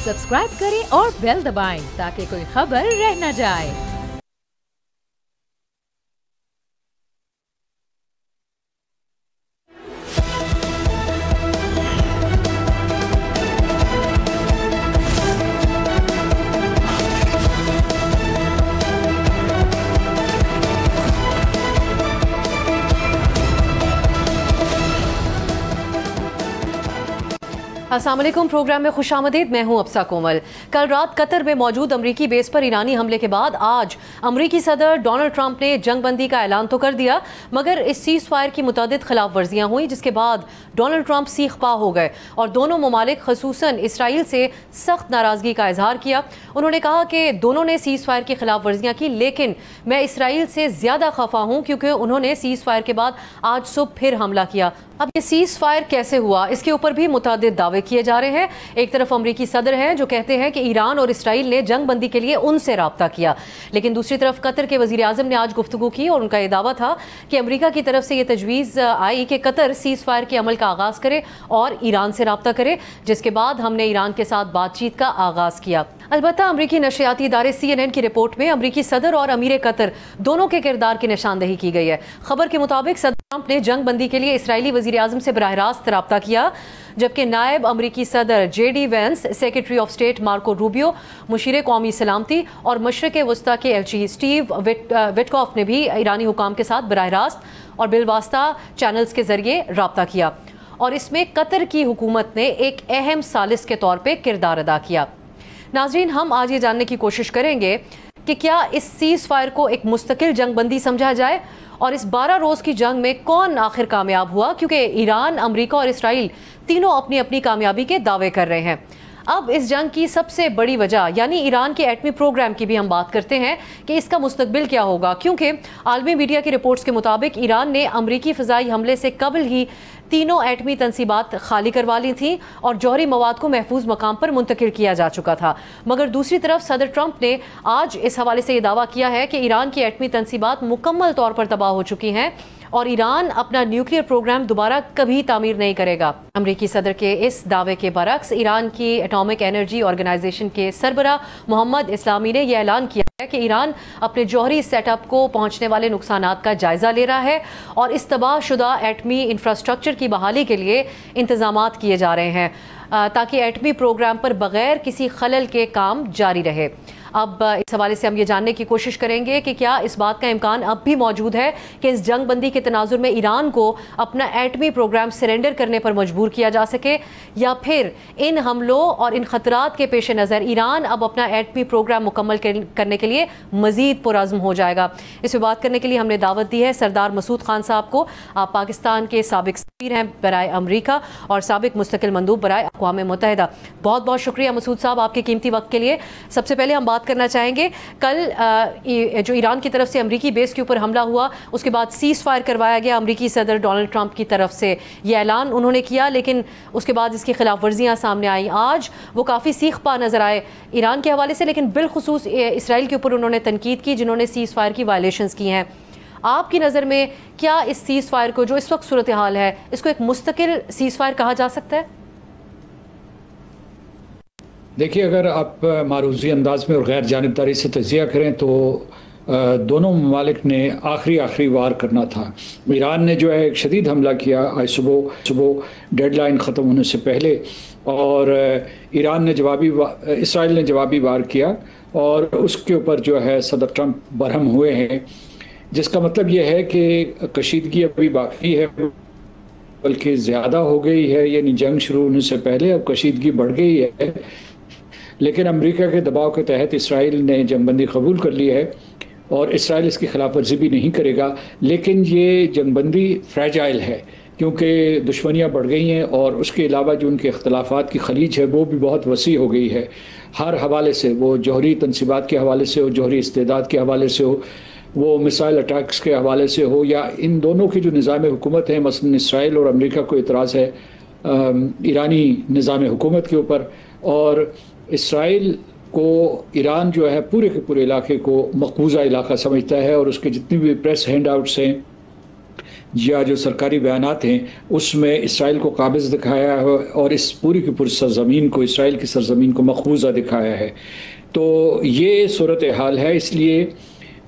Subscribe करें और bell दबाएं ताकि कोई खबर रह न जाए। अस्सलाम वालेकुम। प्रोग्राम में खुशामदीद। मैं हूं अफसा कोमल। कल रात कतर में मौजूद अमरीकी बेस पर ईरानी हमले के बाद आज अमरीकी सदर डोनाल्ड ट्रंप ने जंगबंदी का ऐलान तो कर दिया, मगर इस सीज फायर की मुतअद्दिद खिलाफ वर्जियाँ हुई, जिसके बाद डोनाल्ड ट्रंप सीख पा हो गए और दोनों ममालिक खसूसन इसराइल से सख्त नाराज़गी का इजहार किया। उन्होंने कहा कि दोनों ने सीज फायर की खिलाफ वर्जियाँ की, लेकिन मैं इसराइल से ज़्यादा खफा हूँ क्योंकि उन्होंने सीज फायर के बाद आज सुबह फिर हमला किया। अब ये सीज फायर कैसे हुआ, इसके ऊपर भी मुतअद्दिद दावे किए जा रहे हैं। एक तरफ अमरीकी सदर हैं जो कहते हैं कि ईरान और इसराइल ने जंग बंदी के लिए उनसे राब्ता किया, लेकिन दूसरी तरफ कतर के वज़ीर आज़म ने आज गुफ्तगू की और उनका यह दावा था कि अमरीका की तरफ से ये तजवीज़ आई कि कतर सीज फायर के अमल का आगाज़ करे और ईरान से राब्ता करे, जिसके बाद हमने ईरान के साथ बातचीत का आगाज़ किया। अलबत्ता अमरीकी नशरियाती इदारे CNN की रिपोर्ट में अमरीकी सदर और अमीर कतर दोनों के किरदार की निशानदही की गई है। खबर के मुताबिक सदर ट्रंप ने जंग बंदी के लिए इसराइली वज़ीर आज़म से बराह रास्त राब्ता किया, जबकि नायब अमरीकी सदर JD Vance, secretary of state Marco Rubio, मुशीर कौमी सलामती और मशरक़ वस्ता के LG स्टीव विटकॉफ ने भी ईरानी हुकाम के साथ बराह रास्त और बिलवास्ता चैनल्स के जरिए राब्ता किया और इसमें कतर की हुकूमत ने एक अहम सालिस के तौर पर किरदार अदा किया। नाज़रीन, हम आज ये जानने की कोशिश करेंगे कि क्या इस सीज फायर को एक मुस्तकिल जंग बंदी समझा जाए और इस 12 रोज़ की जंग में कौन आखिर कामयाब हुआ, क्योंकि ईरान, अमरीका और इसराइल तीनों अपनी अपनी कामयाबी के दावे कर रहे हैं। अब इस जंग की सबसे बड़ी वजह यानी ईरान के एटमी प्रोग्राम की भी हम बात करते हैं कि इसका मुस्तकबिल क्या होगा, क्योंकि आलमी मीडिया की रिपोर्ट्स के मुताबिक ईरान ने अमरीकी फ़िज़ाई हमले से कबल ही तीनों एटमी तनसीबात खाली करवा ली थी और जौहरी मवाद को महफूज मकाम पर मुंतकिल किया जा चुका था। मगर दूसरी तरफ सदर ट्रंप ने आज इस हवाले से ये दावा किया है कि ईरान की एटमी तनसीबात मुकम्मल तौर पर तबाह हो चुकी हैं और ईरान अपना न्यूक्लियर प्रोग्राम दोबारा कभी तामीर नहीं करेगा। अमरीकी सदर के इस दावे के बरक्स ईरान की एटॉमिक एनर्जी ऑर्गेनाइजेशन के सरबराह मोहम्मद इस्लामी ने यह ऐलान किया है कि ईरान अपने जौहरी सेटअप को पहुंचने वाले नुकसानात का जायजा ले रहा है और इस तबाहशुदा एटमी इंफ्रास्ट्रक्चर की बहाली के लिए इंतजामात किए जा रहे हैं ताकि एटमी प्रोग्राम पर बगैर किसी खलल के काम जारी रहे। अब इस हवाले से हम ये जानने की कोशिश करेंगे कि क्या इस बात का इम्कान अब भी मौजूद है कि इस जंग बंदी के तनाजुर में ईरान को अपना एटमी प्रोग्राम सरेंडर करने पर मजबूर किया जा सके, या फिर इन हमलों और इन खतरात के पेश नज़र ईरान अब अपना एटमी प्रोग्राम मुकम्मल करने के लिए मज़ीद पुरअज़्म हो जाएगा। इस पर बात करने के लिए हमने दावत दी है सरदार मसूद खान साहब को। आप पाकिस्तान के साबिक सफ़ीर हैं बराए अमरीका और साबिक मुस्तकिल मंदूब बराए अक़वाम मुत्तहिदा। बहुत बहुत शुक्रिया मसूद साहब आपके कीमती वक्त के लिए। सबसे पहले हम बात करना चाहेंगे, कल जो ईरान की तरफ से अमरीकी बेस के ऊपर हमला हुआ उसके बाद सीज फायर करवाया गया। अमरीकी सदर डोनाल्ड ट्रंप की तरफ से यह ऐलान उन्होंने किया, लेकिन उसके बाद इसकी खिलाफ वर्जियाँ सामने आई। आज वो काफ़ी सीख पा नजर आए ईरान के हवाले से, लेकिन बिलखुसूस इसराइल के ऊपर उन्होंने तनकीद की जिन्होंने सीज फायर की वायलेशंस की हैं। आपकी नज़र में क्या इस सीज फायर को, जो इस वक्त सूरत हाल है, इसको एक मुस्तकिल सीज फायर कहा जा सकता है? देखिए, अगर आप मारूजी अंदाज में और गैर जानिबदारी से तजिया करें तो दोनों ममालिक ने आखिरी वार करना था। ईरान ने जो है एक शदीद हमला किया आज सुबह डेडलाइन ख़त्म होने से पहले, और इसराइल ने जवाबी वार किया और उसके ऊपर जो है सदर ट्रंप बरहम हुए हैं, जिसका मतलब ये है कि कशीदगी अभी बाकी है, बल्कि ज़्यादा हो गई है। यानी जंग शुरू होने से पहले अब कशीदगी बढ़ गई है, लेकिन अमेरिका के दबाव के तहत इसराइल ने जंगबंदी कबूल कर ली है और इसराइल इसकी खिलाफ वर्जी भी नहीं करेगा। लेकिन ये जंगबंदी फ्रेजाइल है क्योंकि दुश्मनियाँ बढ़ गई हैं और उसके अलावा जो उनके अख्तलाफात की खलीज है वो भी बहुत वसी हो गई है हर हवाले से, वो जौहरी तनसीबात के हवाले से हो, जौहरी इस्तेदाद के हवाले से हो, वो मिसाइल अटैक्स के हवाले से हो, या इन दोनों की जो निज़ाम हुकूमत है, मसलन इसराइल और अमेरिका को इतराज़ है ईरानी निज़ाम हुकूमत के ऊपर, और इसराइल को ईरान जो है पूरे के पूरे इलाके को मकबूजा इलाका समझता है और उसके जितनी भी प्रेस हैंड आउट्स हैं या जो सरकारी बयानात हैं उसमें इसराइल को काबिज़ दिखाया है और इस पूरी की पूरी सरज़मीन को, इसराइल की सरज़मीन को मखबूज़ा दिखाया है। तो ये सूरत हाल है। इसलिए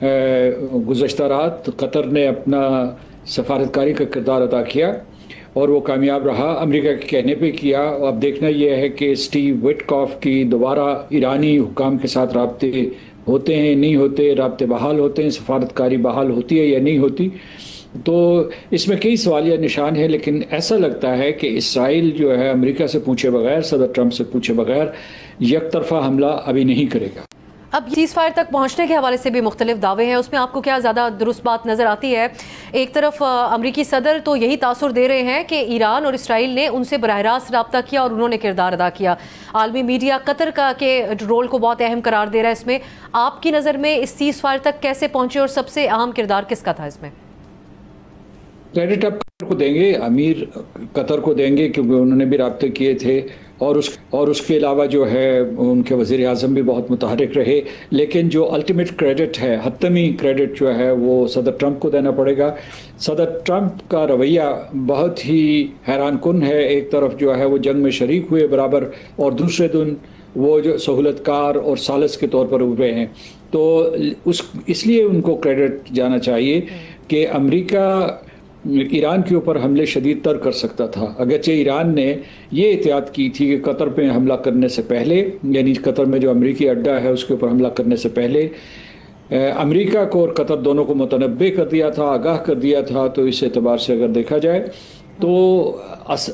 गुज़श्ता रात कतर ने अपना सफारतकारी का किरदार अदा किया और वो कामयाब रहा, अमेरिका के कहने पे किया। अब देखना यह है कि स्टीव विटकॉफ की दोबारा ईरानी हुकाम के साथ राब्ते होते हैं, नहीं होते, राब्ते बहाल होते हैं, सफारतकारी बहाल होती है या नहीं होती। तो इसमें कई सवालिया निशान है, लेकिन ऐसा लगता है कि इसराइल जो है अमेरिका से पूछे बगैर, सदर ट्रंप से पूछे बगैर एक तरफा हमला अभी नहीं करेगा। अब सीज़ फायर तक पहुंचने के हवाले से भी मुख्तलिफ दावे हैं, उसमें आपको क्या ज़्यादा दुरुस्त बात नज़र आती है? एक तरफ अमरीकी सदर तो यही तासुर दे रहे हैं कि ईरान और इसराइल ने उनसे बराह रास्त रब्ता किया और उन्होंने किरदार अदा किया। आलमी मीडिया कतर का के रोल को बहुत अहम करार दे रहा है इसमें। आपकी नज़र में इस सीज़ फायर तक कैसे पहुँचे और सबसे अहम किरदार किसका था इसमें? क्रेडिट आप कतर को देंगे, अमीर कतर को देंगे, क्योंकि उन्होंने भी राब्ते किए थे और उसके अलावा जो है उनके वज़ीर आज़म भी बहुत मुतहरिक रहे। लेकिन जो अल्टीमेट क्रेडिट है, हतमी क्रेडिट जो है वो सदर ट्रंप को देना पड़ेगा। सदर ट्रंप का रवैया बहुत ही हैरान कुन है। एक तरफ जो है वो जंग में शरीक हुए बराबर और दूसरे दिन वो जो सहूलतकार और सालस के तौर पर उभरे हैं। तो इसलिए उनको क्रेडिट जाना चाहिए कि अमेरिका ईरान के ऊपर हमले शदीद तर कर सकता था। अगरचे ईरान ने ये एहतियात की थी कि कतर पे हमला करने से पहले, यानी कतर में जो अमेरिकी अड्डा है उसके ऊपर हमला करने से पहले अमेरिका को और कतर दोनों को मुतनब्बे कर दिया था, आगाह कर दिया था। तो इस एतबार से अगर देखा जाए तो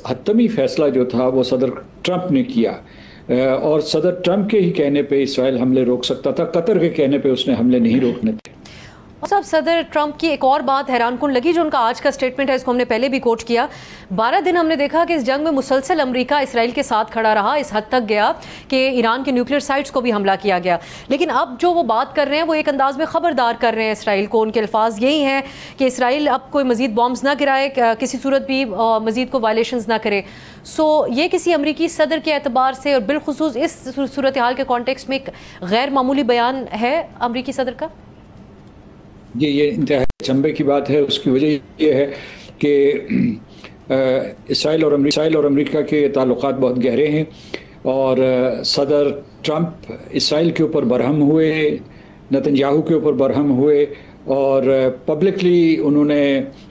हतमी फैसला जो था वो सदर ट्रंप ने किया और सदर ट्रंप के ही कहने पे इसराइल हमले रोक सकता था, कतर के कहने पे उसने हमले नहीं रोकने थे। साहब, सदर ट्रंप की एक और बात हैरान कुन लगी जो उनका आज का स्टेटमेंट है, इसको हमने पहले भी कोट किया। 12 दिन हमने देखा कि इस जंग में मुसलसल अमेरिका इसराइल के साथ खड़ा रहा, इस हद तक गया कि ईरान के न्यूक्लियर साइट्स को भी हमला किया गया। लेकिन अब जो वो बात कर रहे हैं वो एक अंदाज में ख़बरदार कर रहे हैं इसराइल को। उनके अल्फाज यही हैं कि इसराइल अब कोई मज़ीद बॉम्ब्स ना गिराए, किसी सूरत भी मज़ीद को वायलेशंस ना करे। सो ये किसी अमरीकी सदर के एतबार से और बिलखुसूस इस सूरत हाल के कॉन्टेक्स्ट में एक गैर मामूली बयान है अमरीकी सदर का। ये इंतहा चंबे की बात है। उसकी वजह ये है कि इसराइल और अमेरिका के ताल्लुकात बहुत गहरे हैं और सदर ट्रंप इसराइल के ऊपर बरहम हुए, नेतन्याहू के ऊपर बरहम हुए और पब्लिकली उन्होंने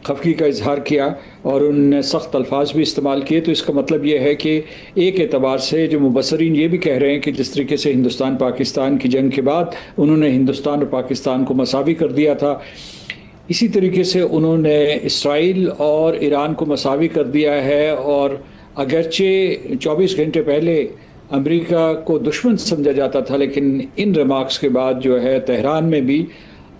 खफगी का इजहार किया और उन्होंने सख्त अल्फाज भी इस्तेमाल किए। तो इसका मतलब ये है कि एक एतबार से जो मुबसरीन ये भी कह रहे हैं कि जिस तरीके से हिंदुस्तान पाकिस्तान की जंग के बाद उन्होंने हिंदुस्तान और पाकिस्तान को मसावी कर दिया था, इसी तरीके से उन्होंने इसराइल और ईरान को मसावी कर दिया है। और अगरचे 24 घंटे पहले अमेरिका को दुश्मन समझा जाता था, लेकिन इन रिमार्क्स के बाद जो है तेहरान में भी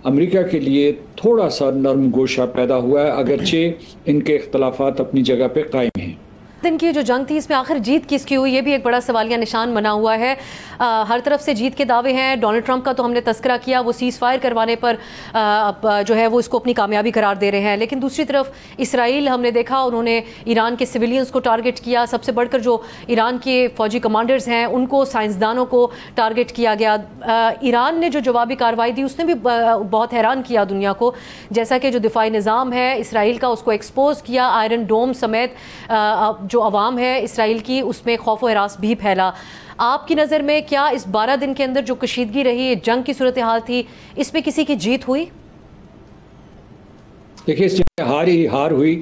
अमेरिका के लिए थोड़ा सा नरम गोशा पैदा हुआ है, अगरचे इनके इख्तलाफात अपनी जगह पे कायम हैं। दिन की जो जंग थी इसमें आखिर जीत किसकी हुई, ये भी एक बड़ा सवालिया निशान बना हुआ है। हर तरफ से जीत के दावे हैं। डोनाल्ड ट्रंप का तो हमने तस्करा किया, वो सीज़ फायर करवाने पर जो है वो इसको अपनी कामयाबी करार दे रहे हैं। लेकिन दूसरी तरफ इसराइल हमने देखा उन्होंने ईरान के सिविलियंस को टारगेट किया। सबसे बढ़कर जो ईरान के फ़ौजी कमांडर्स हैं उनको, साइंसदानों को टारगेट किया गया। ईरान ने जो जवाबी कार्रवाई दी उसने भी बहुत हैरान किया दुनिया को। जैसा कि जो दिफाई निज़ाम है इसराइल का उसको एक्सपोज किया, आयरन डोम समेत जो अवाम है इसराइल की उसमें खौफ व हरास भी फैला। आपकी नज़र में क्या इस 12 दिन के अंदर जो कशीदगी रही, जंग की सूरत हाल थी, इसमें किसी की जीत हुई? देखिए, इस हार ही हार हुई,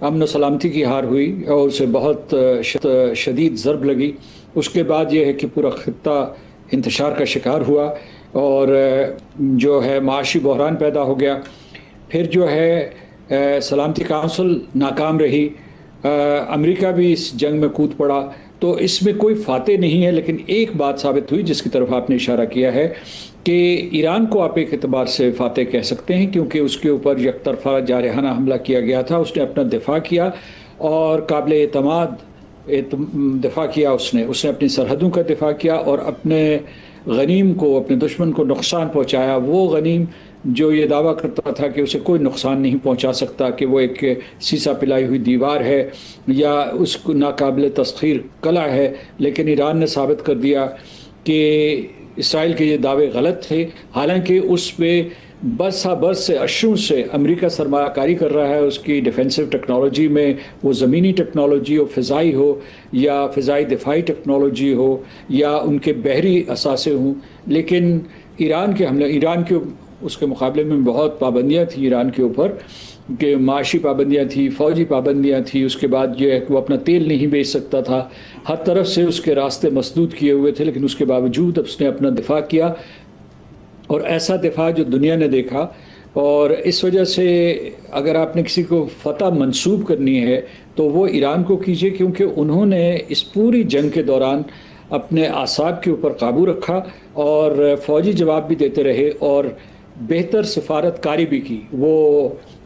अमन सलामती की हार हुई और उसे बहुत शदीद ज़रब लगी। उसके बाद ये है कि पूरा खित्ता इंतशार का शिकार हुआ और जो है माशी बहरान पैदा हो गया। फिर जो है सलामती काउंसिल नाकाम रही, अमेरिका भी इस जंग में कूद पड़ा। तो इसमें कोई फाते नहीं है, लेकिन एक बात साबित हुई जिसकी तरफ आपने इशारा किया है कि ईरान को आप एक एतबार से फाते कह सकते हैं, क्योंकि उसके ऊपर यकतरफा जारहाना हमला किया गया था। उसने अपना दिफा किया और काबिल एतमाद दिफा किया। उसने अपनी सरहदों का दिफा किया और अपने गनीम को, अपने दुश्मन को नुकसान पहुँचाया। वो गनीम जो ये दावा करता था कि उसे कोई नुकसान नहीं पहुंचा सकता, कि वो एक शीशा पिलाई हुई दीवार है या उसको नाकाबिल तस्खीर कला है, लेकिन ईरान ने साबित कर दिया कि इसराइल के ये दावे गलत थे। हालांकि उस पे बरसा बरस से अशरों से अमेरिका सरमायाकारी कर रहा है उसकी डिफेंसिव टेक्नोलॉजी में, वो ज़मीनी टेक्नोलॉजी हो, फ़िज़ाई हो या फ़िज़ाई दिफाई टेक्नोलॉजी हो या उनके बहरी असासे हों। लेकिन ईरान के हमले, ईरान के उसके मुकाबले में बहुत पाबंदियाँ थी ईरान के ऊपर, कि माशी पाबंदियाँ थी, फ़ौजी पाबंदियाँ थी। उसके बाद जो है कि वो अपना तेल नहीं बेच सकता था, हर तरफ से उसके रास्ते मसदूद किए हुए थे, लेकिन उसके बावजूद उसने अपना दिफा किया, और ऐसा दिफा जो दुनिया ने देखा। और इस वजह से अगर आपने किसी को फ़तह मंसूब करनी है तो वो ईरान को कीजिए, क्योंकि उन्होंने इस पूरी जंग के दौरान अपने आसाब के ऊपर काबू रखा और फ़ौजी जवाब भी देते रहे और बेहतर सफारतकारी भी की। वो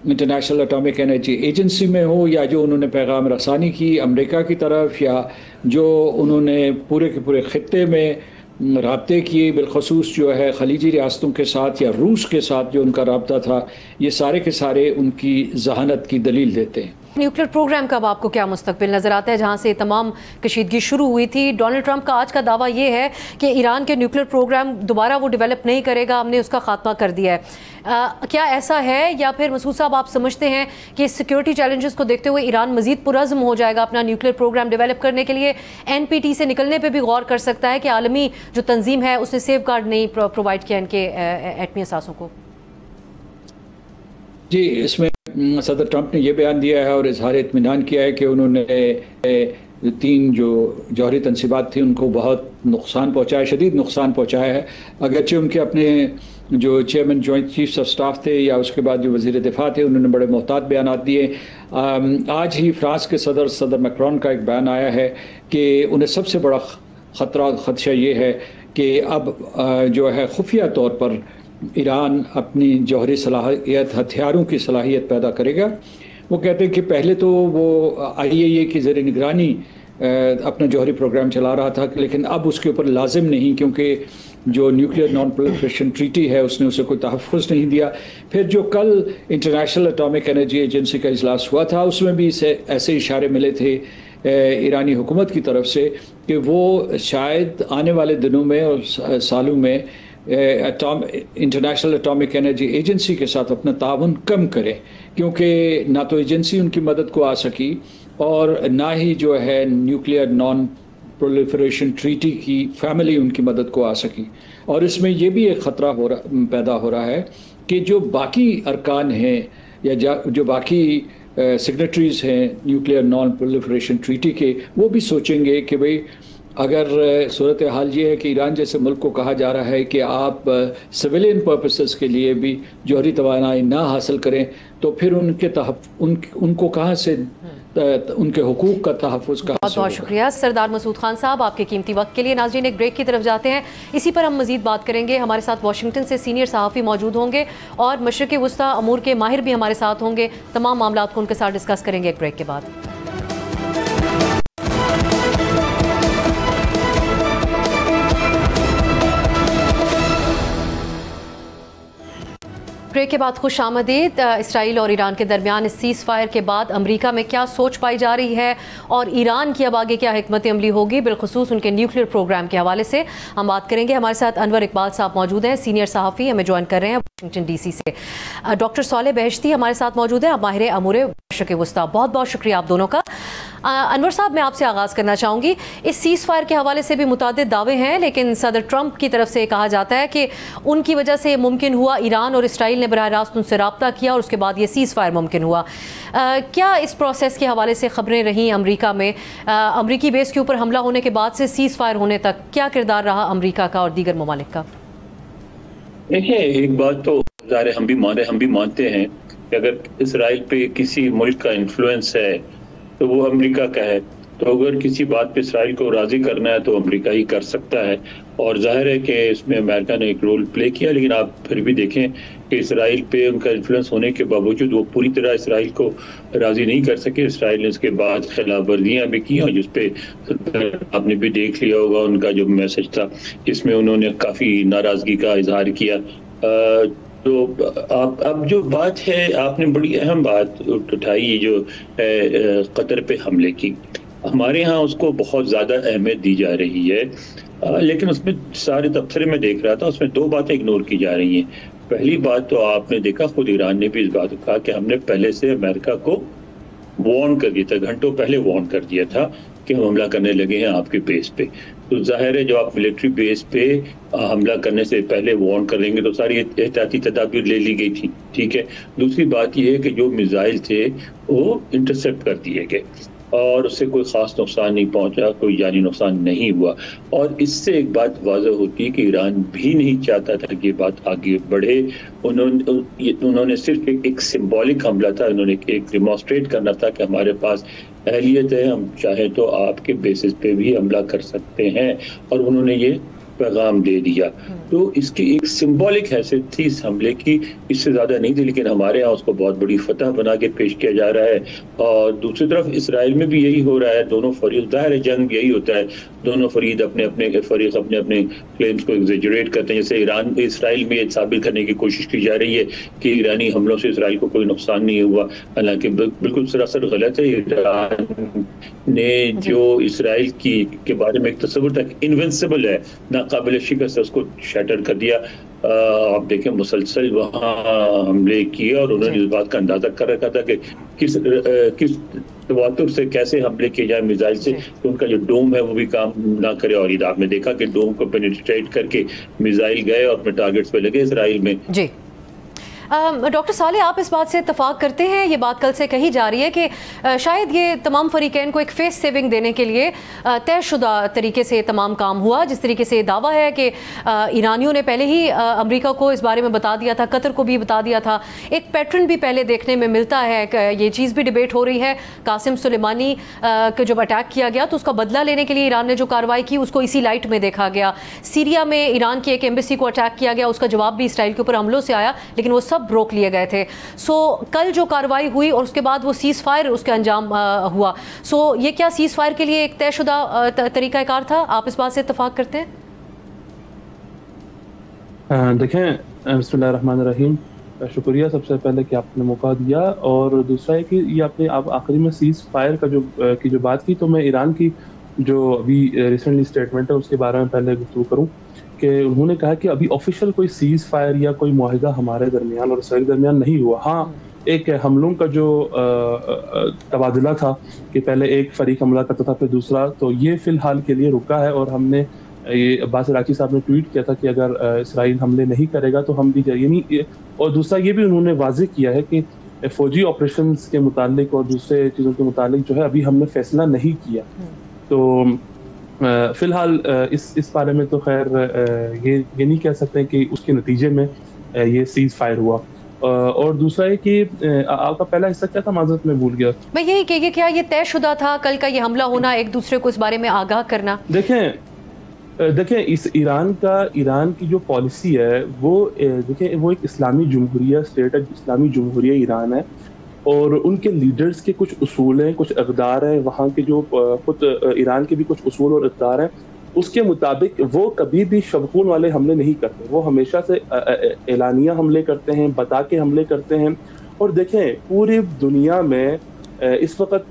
इंटरनेशनल एटॉमिक एनर्जी एजेंसी में हो या जो उन्होंने पैगाम रसानी की अमेरिका की तरफ, या जो उन्होंने पूरे के पूरे ख़ित्ते में राब्ते किए, बिलखसूस जो है खलीजी रियासतों के साथ या रूस के साथ जो उनका राब्ता था, ये सारे के सारे उनकी जहानत की दलील देते हैं। न्यूक्लियर प्रोग्राम का अब आपको क्या मुस्तकबिल नज़र आता है, जहाँ से तमाम कशीदगी शुरू हुई थी? डोनाल्ड ट्रंप का आज का दावा ये है कि ईरान के न्यूक्लियर प्रोग्राम दोबारा वो डेवलप नहीं करेगा, हमने उसका खात्मा कर दिया है। क्या ऐसा है, या फिर मसूद साहब आप समझते हैं कि सिक्योरिटी चैलेंजेस को देखते हुए ईरान मजीद पुरज़्म हो जाएगा अपना न्यूक्लियर प्रोग्राम डेवलप करने के लिए, NPT से निकलने पर भी गौर कर सकता है कि आलमी जो तंजीम है उसने सेफ गार्ड नहीं प्रोवाइड किया इनके एटमी असासों को? जी, इसमें सदर ट्रंप ने यह बयान दिया है और इजहार इत्मीनान किया है कि उन्होंने 3 जो जौहरी तनसीबात थी उनको बहुत नुकसान पहुँचाया, शदीद नुकसान पहुँचाया है। अगरचे उनके अपने जो chairman joint chiefs of staff थे या उसके बाद जो वज़ीर दिफा थे, उन्होंने बड़े मोहतात बयान दिए। आज ही फ्रांस के सदर मैक्रोन का एक बयान आया है कि उन्हें सबसे बड़ा खदशा ये है कि अब जो है खुफिया तौर पर ईरान अपनी जौहरी सलाहियत, हथियारों की सलाहियत पैदा करेगा। वो कहते हैं कि पहले तो वो IAEA की ज़ेर निगरानी अपना जौहरी प्रोग्राम चला रहा था, लेकिन अब उसके ऊपर लाजिम नहीं, क्योंकि जो न्यूक्लियर नॉन प्रोलिफरेशन ट्रीटी है उसने उसे कोई तहफ़्फ़ुज़ नहीं दिया। फिर जो कल इंटरनेशनल एटॉमिक एनर्जी एजेंसी का इजलास हुआ था उसमें भी ऐसे इशारे मिले थे ईरानी हुकूमत की तरफ से कि वो शायद आने वाले दिनों में और सालों में इंटरनेशनल एटॉमिक एनर्जी एजेंसी के साथ अपना ताउन कम करें, क्योंकि ना तो एजेंसी उनकी मदद को आ सकी और ना ही जो है न्यूक्लियर नॉन प्रोलिफरेशन ट्रीटी की फैमिली उनकी मदद को आ सकी। और इसमें यह भी एक ख़तरा पैदा हो रहा है कि जो बाकी अरकान हैं या जो बाकी सिग्नेटरीज़ हैं न्यूक्लियर नॉन प्रोलिफरेशन ट्रीटी के, वो भी सोचेंगे कि भाई अगर सूरत हाल ये है कि ईरान जैसे मुल्क को कहा जा रहा है कि आप सिविलियन पर्पसेस के लिए भी जौहरी तवानाई ना हासिल करें, तो फिर उनको कहाँ से उनके हुकूक का तहफ़्फ़ुज़ कहाँ से? बहुत बहुत शुक्रिया सरदार मसूद खान साहब आपके कीमती वक्त के लिए। नाज़रीन, एक ब्रेक की तरफ जाते हैं, इसी पर हम मज़ीद बात करेंगे। हमारे साथ वाशिंगटन से सीनियर सहाफ़ी मौजूद होंगे और मशरिक़ वुस्ता अमूर के माहिर भी हमारे साथ होंगे। तमाम मामलात को उनके साथ डिस्कस करेंगे एक ब्रेक के बाद। ब्रेक के बाद खुश आमदीद। इसराइल और ईरान के दरमियान इस सीज़ फायर के बाद अमेरिका में क्या सोच पाई जा रही है और ईरान की अब आगे क्या हिकमत अमली होगी, बिलखुसूस उनके न्यूक्लियर प्रोग्राम के हवाले से हम बात करेंगे। हमारे साथ अनवर इकबाल साहब मौजूद हैं, सीनियर सहाफ़ी, हमें ज्वाइन कर रहे हैं वाशिंगटन DC से। डॉक्टर सालेह बहश्ती हमारे साथ मौजूद हैं, माहिर अमूर मशरिक़ वुस्ता। बहुत बहुत शुक्रिया आप दोनों का। अनवर साहब, मैं आपसे आगाज़ करना चाहूँगी। इस सीज़ फायर के हवाले से भी मुतादिद दावे हैं, लेकिन सदर ट्रंप की तरफ से कहा जाता है कि उनकी वजह से मुमकिन हुआ, ईरान और इसराइल ने बराह रास्त उनसे रब्ता किया और उसके बाद ये सीज़ फायर मुमकिन हुआ। क्या इस प्रोसेस के हवाले से ख़बरें रहीं अमरीका में? अमरीकी बेस के ऊपर हमला होने के बाद से सीज़ फायर होने तक क्या किरदार रहा अमरीका का और दीगर ममालिक का? देखिए, एक बात तो ज़ाहिर हम भी मानते हैं कि अगर इसराइल पे किसी मुल्क का इन्फ्लुएंस है तो वो अमेरिका का है। तो अगर किसी बात पे इसराइल को राज़ी करना है तो अमेरिका ही कर सकता है, और जाहिर है कि इसमें अमेरिका ने एक रोल प्ले किया। लेकिन आप फिर भी देखें कि इसराइल पे उनका इन्फ्लुएंस होने के बावजूद वो पूरी तरह इसराइल को राज़ी नहीं कर सके। इसराइल ने इसके बाद खिलाफ वर्जियाँ भी की, और जिस पे आपने भी देख लिया होगा उनका जो मैसेज था, जिसमें उन्होंने काफ़ी नाराज़गी का इजहार किया। तो अब जो बात है, आपने बड़ी अहम बात उठाई जो कतर पे हमले की। हमारे यहाँ उसको बहुत ज़्यादा अहमियत दी जा रही है, लेकिन उसमें सारे तबसरे में देख रहा था, उसमें 2 बातें इग्नोर की जा रही हैं। पहली बात तो आपने देखा, खुद ईरान ने भी इस बात को कहा कि हमने पहले से अमेरिका को वार्न कर दिया था, घंटों पहले वार्न कर दिया था कि हम हमला करने लगे हैं आपके बेस पे। तो जाहिर है जब आप मिलिट्री बेस पे हमला करने से पहले वार्न करेंगे तो सारी एहतियाती तदाबीर ले ली गई थी, ठीक है। दूसरी बात यह है कि जो मिसाइल थे वो इंटरसेप्ट कर दिए गए और उससे कोई ख़ास नुकसान नहीं पहुंचा, कोई जानी नुकसान नहीं हुआ। और इससे एक बात वाज़ह होती है कि ईरान भी नहीं चाहता था कि ये बात आगे बढ़े। उन्होंने सिर्फ एक सिंबॉलिक हमला था, उन्होंने एक डिमॉन्स्ट्रेट करना था कि हमारे पास अहलियत है, हम चाहे तो आपके बेसिस पे भी हमला कर सकते हैं, और उन्होंने ये पैगाम दे दिया। तो इसकी एक सिंबॉलिक हैसियत थी इस हमले की, इससे ज़्यादा नहीं थी, लेकिन हमारे यहाँ उसको बहुत बड़ी फतह बना के पेश किया जा रहा है। और दूसरी तरफ इसराइल में भी यही हो रहा है, दोनों फरीक, ज़ाहिर है जंग यही होता है, दोनों फरीक अपने अपने क्लेम्स को एग्जेजरेट करते हैं। जैसे इसराइल में ये साबित करने की कोशिश की जा रही है कि ईरानी हमलों से इसराइल को कोई नुकसान नहीं हुआ, हालांकि बिल्कुल सरासर गलत है। ईरान ने जो इसराइल के बारे में एक तस्वुर था, इनविंसिबल है, नाकाबिल शिकस्त, उसको शैटर कर दिया। आप देखें मुसलसल वहाँ हमले किए और उन्होंने इस बात का अंदाजा कर रखा था कि किस तवातुर से कैसे हमले किए जाए मिसाइल से, तो उनका जो डोम है वो भी काम ना करे। और इधर आपने देखा कि डोम को पेनिट्रेट करके मिसाइल गए और अपने टारगेट्स पे लगे इसराइल में। जी डॉक्टर साले, आप इस बात से इत्तफाक करते हैं, ये बात कल से कही जा रही है कि शायद ये तमाम फरीकैन को एक फेस सेविंग देने के लिए तयशुदा तरीके से तमाम काम हुआ, जिस तरीके से दावा है कि ईरानियों ने पहले ही अमेरिका को इस बारे में बता दिया था, कतर को भी बता दिया था। एक पैटर्न भी पहले देखने में मिलता है, ये चीज़ भी डिबेट हो रही है। कासिम सुलेमानी को जब अटैक किया गया तो उसका बदला लेने के लिए ईरान ने जो कार्रवाई की उसको इसी लाइट में देखा गया। सीरिया में ईरान की एक एम्बेसी को अटैक किया गया, उसका जवाब भी इसराइल के ऊपर हमलों से आया, लेकिन वो सब रोक लिए गए थे। कल जो कार्रवाई हुई और उसके बाद वो सीज फायर उसके अंजाम हुआ, ये क्या सीज फायर के लिए एक तयशुदा तरीकाकार था? आप इस बात से इत्तफाक करते हैं? देखें, बिस्मिल्लाहिर्रहमानिर्रहीम, शुक्रिया सबसे पहले कि आपने मौका दिया, और दूसरा है कि ये आपने आप आखिरी में सीज फायर का जो बात की, तो मैं ईरान की जो अभी रिसेंटली स्टेटमेंट है उसके बारे में पहले गुफ्तगू करूँ कि उन्होंने कहा कि अभी ऑफिशियल कोई सीज फायर या कोई मुआहिदा हमारे दरमियान और इसराइल दरमियान नहीं हुआ। हाँ, एक हमलों का जो तबादला था कि पहले एक फरीक हमला करता था फिर दूसरा, तो ये फिलहाल के लिए रुका है। और हमने ये अब्बास इराकी साहब ने ट्वीट किया था कि अगर इसराइल हमले नहीं करेगा तो हम भी जाइए नहीं। और दूसरा ये भी उन्होंने वाज़ेह किया है कि फौजी ऑपरेशंस के मुतालिक और दूसरे चीज़ों के मुतालिक जो है अभी हमने फैसला नहीं किया। तो फिलहाल इस बारे में तो खैर ये नहीं कह सकते कि उसके नतीजे में ये सीज फायर हुआ। और दूसरा है कि आपका पहला हिस्सा क्या था, माजरत में भूल गया। मैं यही कहिए, क्या ये तयशुदा था कल का ये हमला होना, एक दूसरे को इस बारे में आगाह करना? देखें इस ईरान की जो पॉलिसी है वो वो एक इस्लामी जमहूरिया स्टेट है, इस्लामी जमहूरिया ईरान है, और उनके लीडर्स के कुछ उसूल हैं, कुछ इक़दार हैं, वहाँ के जो खुद ईरान के भी कुछ उसूल और इक़दार हैं, उसके मुताबिक वो कभी भी शबकून वाले हमले नहीं करते। वो हमेशा से एलानिया हमले करते हैं, बता के हमले करते हैं। और देखें पूरी दुनिया में इस वक्त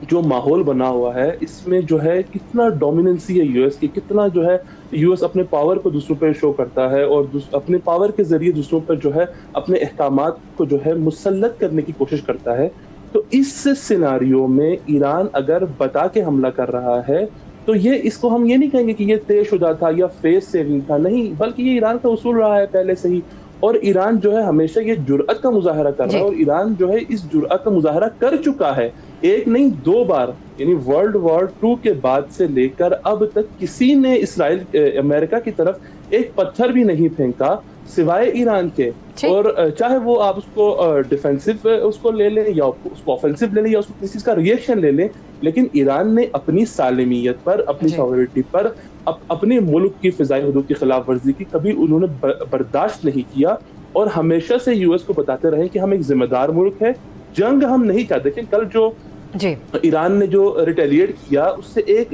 जो माहौल बना हुआ है इसमें जो है कितना डोमिनेंसी है यूएस की, कितना जो है यूएस अपने पावर को दूसरों पर शो करता है और अपने पावर के जरिए दूसरों पर जो है अपने अहकामात को जो है मुसल्लत करने की कोशिश करता है। तो इस सिनारियो में ईरान अगर बता के हमला कर रहा है तो इसको हम ये नहीं कहेंगे कि ये तयशुदा था या फेस सेविंग था, नहीं, बल्कि ये ईरान का उसूल रहा है पहले से ही। और ईरान जो है हमेशा ये जुर्अत का मुजाहरा कर रहा है, और ईरान जो है इस जुर्अत का मुजाहरा कर चुका है, एक नहीं दो बार, यानी वर्ल्ड वॉर 2 के बाद से लेकर अब तक किसी ने इसराइल अमेरिका की तरफ एक पत्थर भी नहीं फेंका सिवाय ईरान के। और चाहे वो आप उसको डिफेंसिव उसको ले लें या उसको ऑफेंसिव ले लें या उसको किसी चीज का रिएक्शन ले लें, लेकिन ईरान ने अपनी सालिमियत पर, अपनी सॉवरेनिटी पर, अपने मुल्क की फिजाई हुदूद की खिलाफ वर्जी की कभी उन्होंने बर्दाश्त नहीं किया, और हमेशा से यूएस को बताते रहे कि हम एक जिम्मेदार मुल्क है, जंग हम नहीं चाहते। लेकिन कल जो ईरान ने जो रिटेलिएट किया उससे एक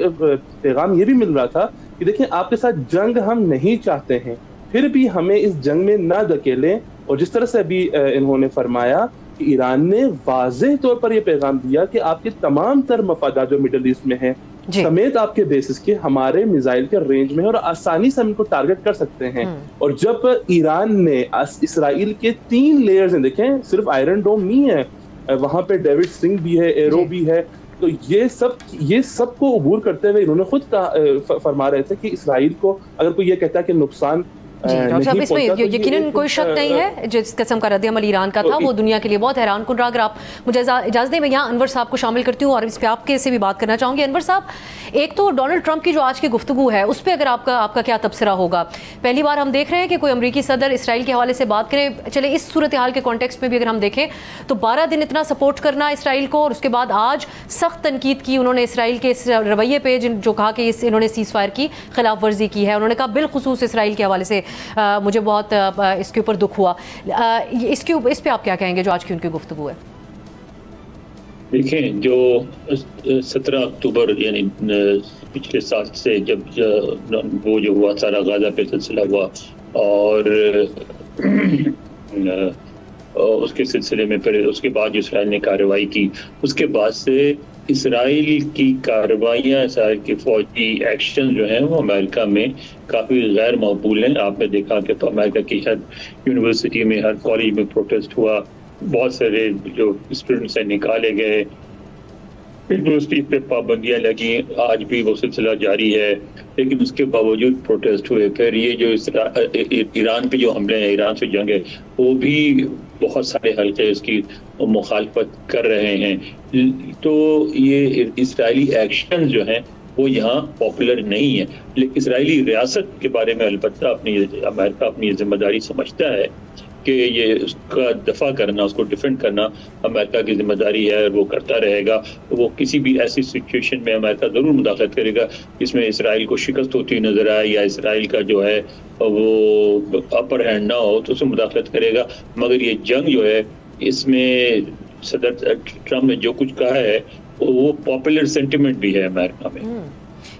पैगाम ये भी मिल रहा था कि देखें आपके साथ जंग हम नहीं चाहते हैं, फिर भी हमें इस जंग में ना धकेलें। और जिस तरह से अभी इन्होंने फरमाया कि ईरान ने वाज़ेह तौर पर यह पैगाम दिया कि आपके तमाम तर मफादात जो मिडल ईस्ट में हैं समेत आपके बेसिस के हमारे मिसाइल के रेंज में है और आसानी से हम इनको टारगेट कर सकते हैं। और जब ईरान ने इसराइल के 3 लेयर्स हैं, देखें सिर्फ आयरन डोम नहीं है, वहां पे डेविड स्ट्रिंग भी है, एरो भी है, तो ये सब को अबूर करते हुए इन्होंने खुद फरमा रहे थे कि इसराइल को अगर कोई ये कहता है कि नुकसान डॉक्टर साहब, इसमें यकीनन कोई शक नहीं है जिस किस्म का रद्द-ए-अमल ईरान का था वो दुनिया के लिए बहुत हैरान कुन रहा। अगर आप मुझे इजाज़त दें, मैं यहाँ अनवर साहब को शामिल करती हूँ और इस पर आपके से भी बात करना चाहूँगी। अनवर साहब, एक तो डोनाल्ड ट्रंप की जो आज की गुफ्तगू है उस पर अगर आपका क्या तबसरा होगा? पहली बार हम देख रहे हैं कि कोई अमरीकी सदर इसराइल के हवाले से बात करें। चले इस सूरत हाल के कॉन्टेक्स्ट में भी अगर हम देखें तो 12 दिन इतना सपोर्ट करना इसराइल को और उसके बाद आज सख्त तनकीद की उन्होंने इसराइल के इस रवैये पे, जो कहा कि इन्होंने सीज़ फायर की खिलाफ वर्जी की है। उन्होंने कहा बिलखुसूस इसराइल के हवाले से मुझे बहुत इसके ऊपर दुख हुआ। इस पे आप क्या कहेंगे जो आज की उनकी गुफ्तगू है? देखें, जो 17 अक्टूबर यानी पिछले साल से जब वो जो हुआ सारा गाजा पे सिलसिला हुआ और उसके सिलसिले में फिर उसके बाद इसराइल ने कार्रवाई की, उसके बाद से इसराइल की कार्रवाइयाँ, इसराइल की फौजी एक्शन जो हैं वो अमेरिका में काफ़ी गैर मकबूल हैं। आपने देखा कि तो अमेरिका की हर यूनिवर्सिटी में, हर कॉलेज में प्रोटेस्ट हुआ, बहुत सारे जो स्टूडेंट्स हैं निकाले गए, यूनिवर्सिटी पे पाबंदियाँ लगी, आज भी वो सिलसिला जारी है, लेकिन उसके बावजूद प्रोटेस्ट हुए। फिर ये जो ईरान पे जो हमले हैं, ईरान से जंग है, वो भी बहुत सारे हल्के उसकी मुखालफत कर रहे हैं। तो ये इसराइली एक्शन जो हैं वो यहाँ पॉपुलर नहीं है। लेकिन इसराइली रियासत के बारे में अलबत्ता अमेरिका अपनी जिम्मेदारी समझता है कि ये उसका दफा करना, उसको डिफेंड करना अमेरिका की जिम्मेदारी है और वो करता रहेगा। वो किसी भी ऐसी सिचुएशन में अमेरिका ज़रूर मुदाखलत करेगा जिसमें इसराइल को शिकस्त होती नज़र आए या इसराइल का जो है वो अपर हैंड ना हो तो उसमें मुदाखलत करेगा। मगर ये जंग जो है, इसमें सदर ट्रम्प ने जो कुछ कहा है वो पॉपुलर सेंटिमेंट भी है अमेरिका में।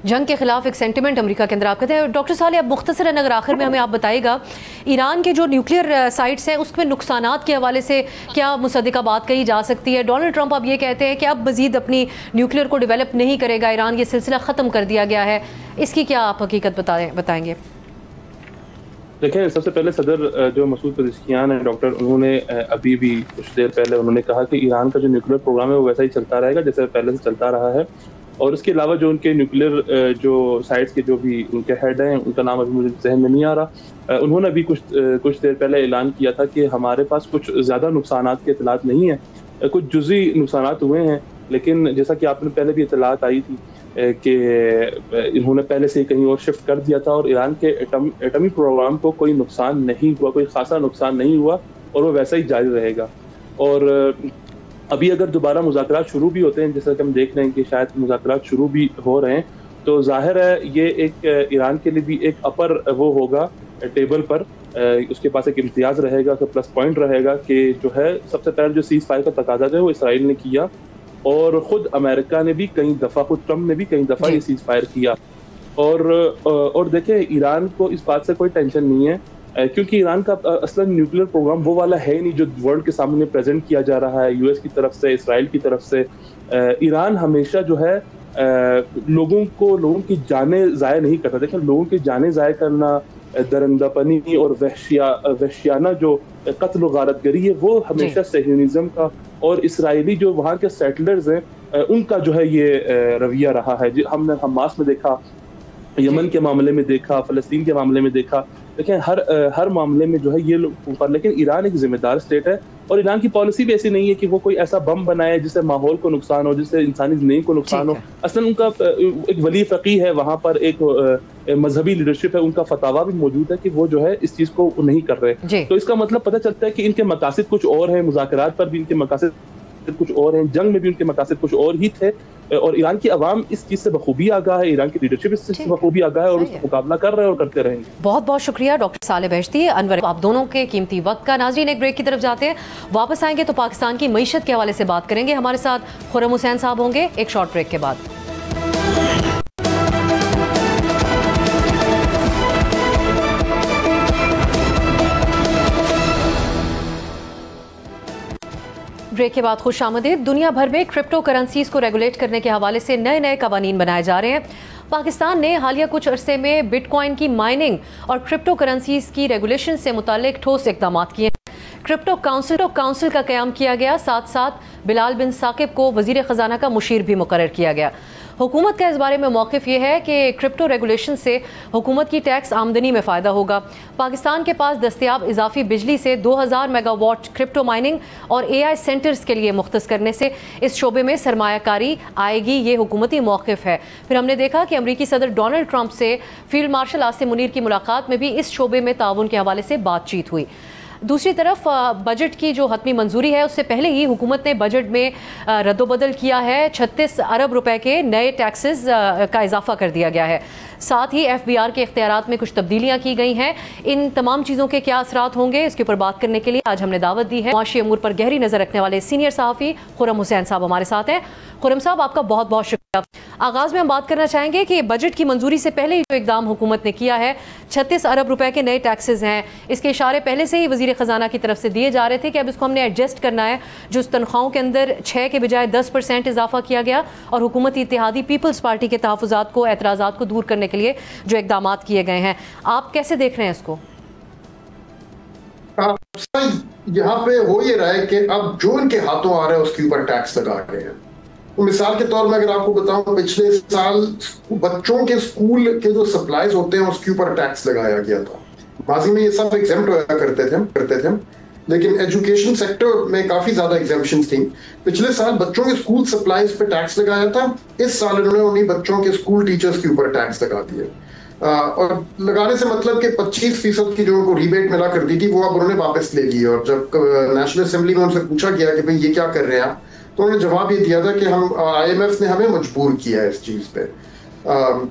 जंग के खिलाफ एक सेंटिमेंट अमेरिका के अंदर आप कहते हैं। डॉक्टर साले, अब मुख्तसरन अगर आखिर में हमें आप बताइएगा, ईरान के जो न्यूक्लियर साइट्स हैं उसमें नुकसानात के हवाले से क्या मुसद्दिका बात कही जा सकती है? डोनाल्ड ट्रंप अब ये कहते हैं कि अब मज़ीद अपनी न्यूक्लियर को डेवलप नहीं करेगा ईरान, ये सिलसिला ख़त्म कर दिया गया है। इसकी क्या आप हकीकत बताएंगे? देखें, सबसे पहले सदर जो मसूद पेज़ेश्कियान है डॉक्टर, उन्होंने अभी भी कुछ देर पहले उन्होंने कहा कि ईरान का जो न्यूक्लियर प्रोग्राम है वो वैसा ही चलता रहेगा जैसे पहले से चलता रहा है। और उसके अलावा जो उनके न्यूक्लियर जो साइट्स के जो भी उनके हेड हैं, उनका नाम अभी मुझे जहन में नहीं आ रहा, उन्होंने अभी कुछ देर पहले ऐलान किया था कि हमारे पास कुछ ज़्यादा नुकसानात के इतलात नहीं है, कुछ जुज़ी नुकसानात हुए हैं। लेकिन जैसा कि आपने पहले भी इतलात आई थी कि इन्होंने पहले से कहीं और शिफ्ट कर दिया था और ईरान के एटमी प्रोग्राम को कोई नुकसान नहीं हुआ, कोई खासा नुकसान नहीं हुआ और वो वैसा ही जारी रहेगा। और अभी अगर दोबारा मुज़ाकरात शुरू भी होते हैं, जैसा कि हम देख रहे हैं कि शायद मुज़ाकरात शुरू भी हो रहे हैं, तो जाहिर है ये एक ईरान के लिए भी एक अपर वो होगा टेबल पर, उसके पास एक इम्तियाज़ रहेगा, उसका प्लस पॉइंट रहेगा कि जो है सबसे पहले जो सीज़ फायर का तकाजा जो है वो इसराइल ने किया और ख़ुद अमेरिका ने भी कई दफ़ा, खुद ट्रम्प ने भी कई दफ़ा ये सीज़ फायर किया। और देखें, ईरान को इस बात से कोई टेंशन नहीं है क्योंकि ईरान का असलन न्यूक्लियर प्रोग्राम वो वाला है नहीं जो वर्ल्ड के सामने प्रेजेंट किया जा रहा है यूएस की तरफ से, इसराइल की तरफ से। ईरान हमेशा जो है लोगों की जानें ज़ाया नहीं करता। देखें, लोगों की जानें ज़ाया करना, दरिंदापनी और वहशियाना जो कत्ल व गारतगरी है वो हमेशा सह्यूनिज़्म का और इसराइली जो वहाँ के सेटलर्स हैं उनका जो है ये रवैया रहा है। हमने हमास में देखा, यमन के मामले में देखा, फ़लस्तीन के मामले में देखा। देखें, हर मामले में जो है ये लोग ऊपर, लेकिन ईरान एक जिम्मेदार स्टेट है और ईरान की पॉलिसी भी ऐसी नहीं है कि वो कोई ऐसा बम बनाए जिससे माहौल को नुकसान हो, जिससे इंसानी जिंदगी को नुकसान हो। असल उनका एक वली फ़क़ीह है वहाँ पर, एक मजहबी लीडरशिप है, उनका फतावा भी मौजूद है कि वो जो है इस चीज़ को नहीं कर रहे। तो इसका मतलब पता चलता है कि इनके मकासद कुछ और हैं, मुज़ाकरात पर भी इनके मकासद कुछ और हैं, जंग में भी उनके मकासद कुछ और ही थे। और ईरान की अवाम इस चीज़ से बखूबी आगाह है, ईरान की लीडरशिप इस चीज़ से बखूबी आगाह है और उसका मुकाबला कर रहे हैं और करते रहेंगे। बहुत बहुत शुक्रिया डॉक्टर साले बहश्ती, अनवर, आप दोनों के कीमती वक्त का। नाज़रीन, एक ब्रेक की तरफ जाते हैं, वापस आएंगे तो पाकिस्तान की मईशत के हवाले से बात करेंगे। हमारे साथ खुर्रम हुसैन साहब होंगे एक शॉर्ट ब्रेक के बाद। ब्रेक के बाद खुशामदीद। दुनिया भर में क्रिप्टो करेंसीज को रेगुलेट करने के हवाले से नए नए कवानीन बनाए जा रहे हैं। पाकिस्तान ने हालिया कुछ अरसे में बिटकॉइन की माइनिंग और क्रिप्टो करेंसीज की रेगुलेशन से मुतालिक ठोस इकदाम किए। क्रिप्टो काउंसिल का क़याम किया गया, साथ साथ बिलाल बिन साकिब को वज़ीर ख़जाना का मुशीर भी मुकर्रर किया गया। हुकूमत का इस बारे में मौक़िफ़ ये है कि क्रिप्टो रेगुलेशन से हुकूमत की टैक्स आमदनी में फ़ायदा होगा। पाकिस्तान के पास दस्तयाब इजाफी बिजली से 2000 मेगावाट क्रिप्टो माइनिंग और AI सेंटर्स के लिए मुख्तस करने से इस शोबे में सरमायाकारी आएगी, ये हुकूमती मौक़िफ़ है। फिर हमने देखा कि अमरीकी सदर डोनाल्ड ट्रंप से फील्ड मार्शल आसिम मुनीर की मुलाकात में भी इस शोबे में ताउन के हवाले से बातचीत हुई। दूसरी तरफ बजट की जो हतमी मंजूरी है उससे पहले ही हुकूमत ने बजट में रद्दोबदल किया है। 36 अरब रुपए के नए टैक्सेस का इजाफा कर दिया गया है। साथ ही FBR के इख्तियारात में कुछ तब्दीलियां की गई हैं। इन तमाम चीज़ों के क्या असरात होंगे, इसके ऊपर बात करने के लिए आज हमने दावत दी है। मुआशी अमूर पर गहरी नज़र रखने वाले सीनियर सहाफ़ी खुर्रम हुसैन साहब हमारे साथ हैं। खुर्रम साहब, आपका बहुत बहुत शुक्रिया। आगाज़ में हम बात करना चाहेंगे कि बजट की मंजूरी से पहले ही जो इकदाम हुकूमत ने किया है, 36 अरब रुपए के नए टैक्सेस हैं, इसके इशारे पहले से ही वज़ीर ख़जाना की तरफ से दिए जा रहे थे कि अब इसको हमने एडजस्ट करना है। जो तनख्वाहों के अंदर 6 के बजाय 10% इजाफा किया गया और हुकूमती इत्तेहादी पीपल्स पार्टी के तहफ़्फ़ुज़ात को, एतराज़ात को दूर करने के लिए जो इक़दामात किए गए हैं, आप कैसे देख रहे हैं इसको? यहाँ पे हो ये रहा है कि अब जो इनके हाथों आ रहा है उसके ऊपर टैक्स लगा रहे हैं। मिसाल के तौर में अगर आपको बताऊं, पिछले साल बच्चों के स्कूल के जो सप्लाईज होते हैं उसके ऊपर टैक्स लगाया गया था। माजी में ये सब एग्जेम्प्ट होया करते थे, लेकिन एजुकेशन सेक्टर में काफी ज्यादा एग्जेम्पशंस थी। पिछले साल बच्चों के स्कूल सप्लाईज पे टैक्स लगाया था, इस साल इन्होंने उन्हीं बच्चों के स्कूल टीचर्स के ऊपर टैक्स लगा दिए। और लगाने से मतलब कि 25% की जो उनको रिबेट मिला करती थी वो अब उन्होंने वापस ले ली। और जब नेशनल असेंबली में उनसे पूछा गया कि भाई ये क्या कर रहे हैं आप, तो उन्होंने जवाब ये दिया था कि हम IMF ने हमें मजबूर किया है इस चीज पे,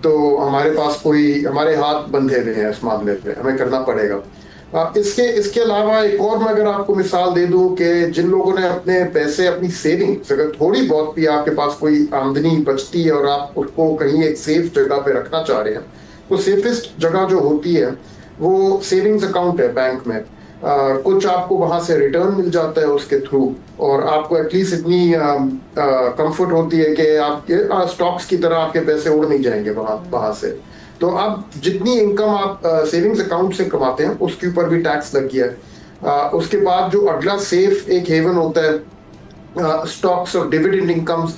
तो हमारे पास हमारे हाथ बंधे हुए हैं इस मामले पे, हमें करना पड़ेगा। इसके अलावा एक और मैं अगर आपको मिसाल दे दूं कि जिन लोगों ने अपने पैसे, अपनी सेविंग्स, अगर थोड़ी बहुत भी आपके पास कोई आमदनी बचती है और आप उसको कहीं एक सेफ जगह पे रखना चाह रहे हैं, तो सेफेस्ट जगह जो होती है वो सेविंग्स अकाउंट है बैंक में। कुछ आपको वहां से रिटर्न मिल जाता है उसके थ्रू, और आपको एटलीस्ट इतनी कंफर्ट होती है कि आपके स्टॉक्स की तरह आपके पैसे उड़ नहीं जाएंगे वहां से। तो अब जितनी इनकम आप सेविंग्स अकाउंट से कमाते हैं उसके ऊपर भी टैक्स लग गया है। उसके बाद जो अगला सेफ एक हेवन होता है स्टॉक्स और डिविडेंड इनकम्स,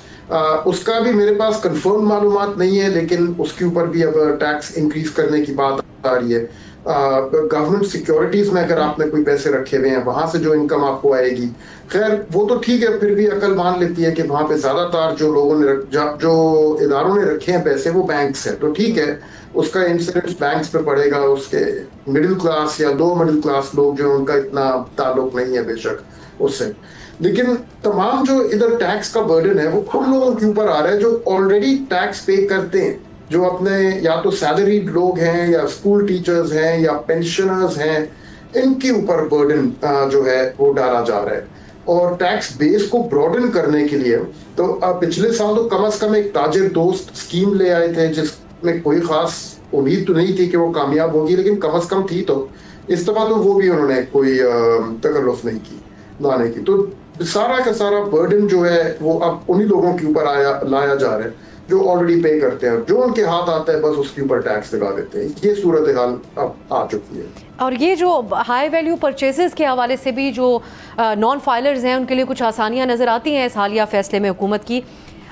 उसका भी मेरे पास कंफर्म मालूमात नहीं है, लेकिन उसके ऊपर भी अब टैक्स इंक्रीज करने की बात आ रही है। गवर्नमेंट सिक्योरिटीज में अगर आपने कोई पैसे रखे हुए हैं, वहां से जो इनकम आपको आएगी, खैर वो तो ठीक है, फिर भी अकल मान लेती है कि वहां पे ज्यादातर जो लोगों ने जो इदारों ने रखे हैं पैसे वो बैंक्स है, तो ठीक है, उसका इंसिडेंस बैंक्स पे पड़ेगा। उसके मिडिल क्लास या लो मिडिल क्लास लोग जो उनका इतना ताल्लुक नहीं है बेशक उससे, लेकिन तमाम जो इधर टैक्स का बर्डन है वो उन लोगों के ऊपर आ रहा है जो ऑलरेडी टैक्स पे करते हैं, जो अपने या तो सैलरीड लोग हैं या स्कूल टीचर्स हैं या पेंशनर्स हैं, इनके ऊपर बर्डन जो है वो डाला जा रहा है। और टैक्स बेस को ब्रॉडन करने के लिए तो पिछले साल तो कम से कम एक ताजिर दोस्त स्कीम ले आए थे, जिसमें कोई खास उम्मीद तो नहीं थी कि वो कामयाब होगी, लेकिन कम से कम थी। तो इस दफा तो वो भी उन्होंने कोई तकल्लुफ नहीं की, लाने की। तो सारा का सारा बर्डन जो है वो अब उन्हीं लोगों के ऊपर लाया जा रहा है जो ऑलरेडी पे करते हैं, जो उनके हाथ आता है बस उसके ऊपर टैक्स लगा देते हैं। ये सूरत हाल अब आ चुकी है। और ये जो हाई वैल्यू परचेजेस के हवाले से भी जो नॉन फाइलर्स हैं उनके लिए कुछ आसानियां नज़र आती हैं इस हालिया फैसले में हुकूमत की।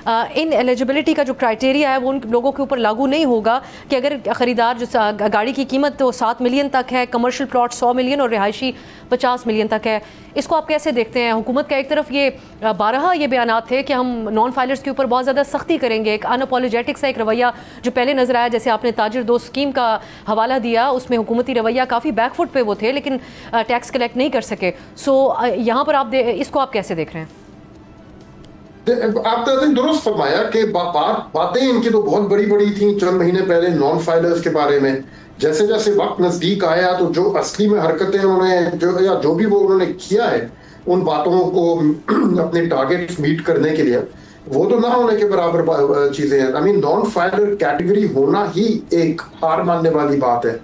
इन एलिजिबिलिटी का जो क्राइटेरिया है वो उन लोगों के ऊपर लागू नहीं होगा कि अगर ख़रीदार जो गाड़ी की कीमत तो 7 मिलियन तक है, कमर्शियल प्लॉट 100 मिलियन और रिहायशी 50 मिलियन तक है। इसको आप कैसे देखते हैं? हुकूमत का एक तरफ ये 12 ये बयानात थे कि हम नॉन फाइलर्स के ऊपर बहुत ज़्यादा सख्ती करेंगे, एक अनअपोलोजेटिक सा एक रवैया जो पहले नज़र आया, जैसे आपने ताजिर दोस्त स्कीम का हवाला दिया, उसमें हुकूमती रवैया काफ़ी बैकफुट पे वो थे, लेकिन टैक्स कलेक्ट नहीं कर सके। सो यहाँ पर इसको आप कैसे देख रहे हैं? आपने दुरुस्त फरमाया कि बातें इनकी तो बहुत बड़ी बड़ी थी चंद महीने पहले नॉन फाइलर्स के बारे में। जैसे जैसे वक्त नजदीक आया तो जो असली में हरकतें उन्होंने जो भी वो उन्होंने किया है उन बातों को अपने टारगेट्स मीट करने के लिए, वो तो ना होने के बराबर चीजें हैं। I mean non filer category होना ही एक हार मानने वाली बात है।